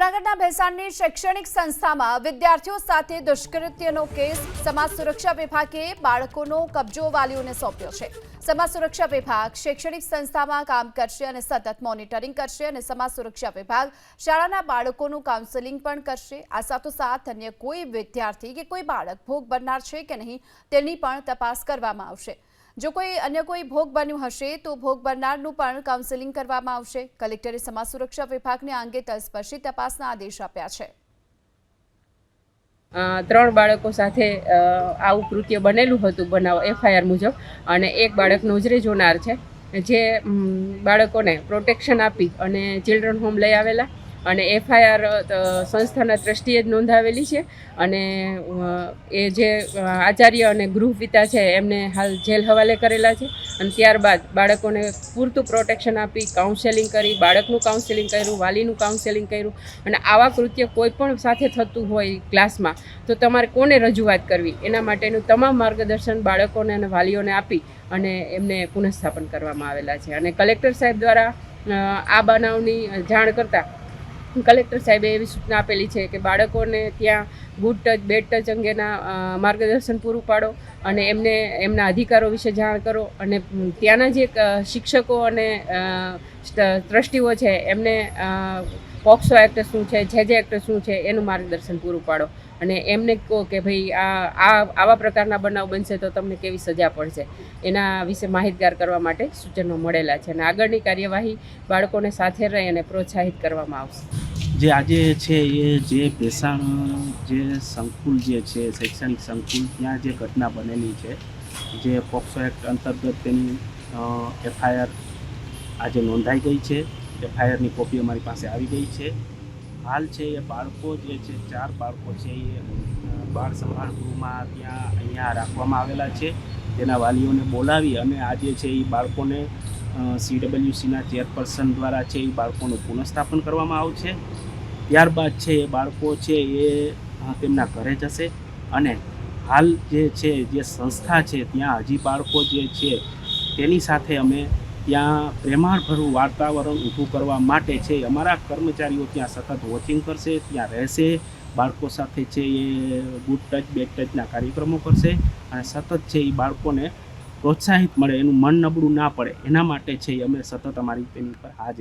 જૂનાગઢના ભેસાણની શૈક્ષણિક સંસ્થામાં વિદ્યાર્થીઓ સાથે દુષ્કૃત્યનો કેસ સમાજ સુરક્ષા વિભાગે બાળકોનો કબજો વાલીઓને સોંપ્યો છે। સમાજ સુરક્ષા વિભાગ શૈક્ષણિક સંસ્થામાં કામ કરશે અને સતત મોનિટરિંગ કરશે અને સમાજ સુરક્ષા વિભાગ શાળાના બાળકોનું કાઉન્સેલિંગ પણ કરશે। આ સાથોસાથ અન્ય કોઈ વિદ્યાર્થી કે કોઈ બાળક ભોગ બનનાર છે કે નહીં તેની પણ તપાસ કરવામાં આવશે। જો કોઈ અન્ય કોઈ ભોગ બન્યું હશે તો ભોગ બનનારનું પણ કાઉન્સેલિંગ કરવામાં આવશે। કલેક્ટરે સમાજ સુરક્ષા વિભાગને આ અંગે તલસ્પર્શી તપાસના આદેશ આપ્યા છે। 3 બાળકો સાથે આવું કૃત્ય બનેલું હતું બનાવ FIR મુજબ અને એક બાળક નોજરે જોનાર છે જે બાળકોને પ્રોટેક્શન આપી અને ચિલ્ડ્રન હોમ લઈ આવેલા અને FIR સંસ્થાના ટ્રસ્ટીએ જ નોંધાવેલી છે અને એ જે આચાર્ય અને ગૃહપિતા છે એમને હાલ જેલ હવાલે કરેલા છે અને ત્યારબાદ બાળકોને પૂરતું પ્રોટેક્શન આપી કાઉન્સેલિંગ કરી, બાળકનું કાઉન્સેલિંગ કર્યું, વાલીનું કાઉન્સેલિંગ કર્યું અને આવા કૃત્ય કોઈ પણ સાથે થતું હોય ક્લાસમાં તો તમારે કોને રજૂઆત કરવી એના માટેનું તમામ માર્ગદર્શન બાળકોને અને વાલીઓને આપી અને એમને પુનઃસ્થાપન કરવામાં આવેલા છે। અને કલેક્ટર સાહેબ દ્વારા આ બનાવની જાણ કરતાં કલેક્ટર સાહેબે એવી સૂચના આપેલી છે કે બાળકોને ત્યાં ગુડ ટચ બેડ ટચ અંગેના માર્ગદર્શન પૂરું પાડો અને એમને એમના અધિકારો વિશે જાણ કરો અને ત્યાંના જે શિક્ષકો અને ટ્રસ્ટીઓ છે એમને પોક્સો એક્ટ શું છે, જે એક્ટ શું છે એનું માર્ગદર્શન પૂરું પાડો અને એમને કહો કે ભાઈ આવા પ્રકારના બનાવ બનશે તો તમને કેવી સજા પડશે એના વિશે માહિતગાર કરવા માટે સૂચનો મળેલા છે અને આગળની કાર્યવાહી બાળકોને સાથે રહી અને પ્રોત્સાહિત કરવામાં આવશે। જે આજે છે એ જે ભેસાણ જે સંકુલ જે છે શૈક્ષણિક સંકુલ ત્યાં જે ઘટના બનેલી છે જે પોક્સો એક્ટ અંતર્ગત તેની FIR આજે નોંધાઈ ગઈ છે। FIRની કોપી અમારી પાસે આવી ગઈ છે। હાલ છે એ બાળકો જે છે 4 બાળકો છે એ બાળ સંભાળ ગૃહમાં ત્યાં અહીંયા રાખવામાં આવેલા છે। તેના વાલીઓને બોલાવી અને આજે છે એ બાળકોને CWCના ચેરપર્સન દ્વારા છે એ બાળકોનું પુનઃસ્થાપન કરવામાં આવશે। ત્યારબાદ છે એ બાળકો છે એ તેમના ઘરે જશે અને હાલ જે છે જે સંસ્થા છે ત્યાં હજી બાળકો જે છે તેની સાથે અમે ત્યાં પ્રેમાળભર્યું વાતાવરણ ઊભું કરવા માટે છે અમારા કર્મચારીઓ ત્યાં સતત વોચિંગ કરશે, ત્યાં રહેશે, બાળકો સાથે છે એ ગુડ ટચ બેડ ટચના કાર્યક્રમો કરશે અને સતત છે એ બાળકોને પ્રોત્સાહિત મળે, એનું મન નબળું ના પડે એના માટે છે અમે સતત અમારી તેની પર હાજર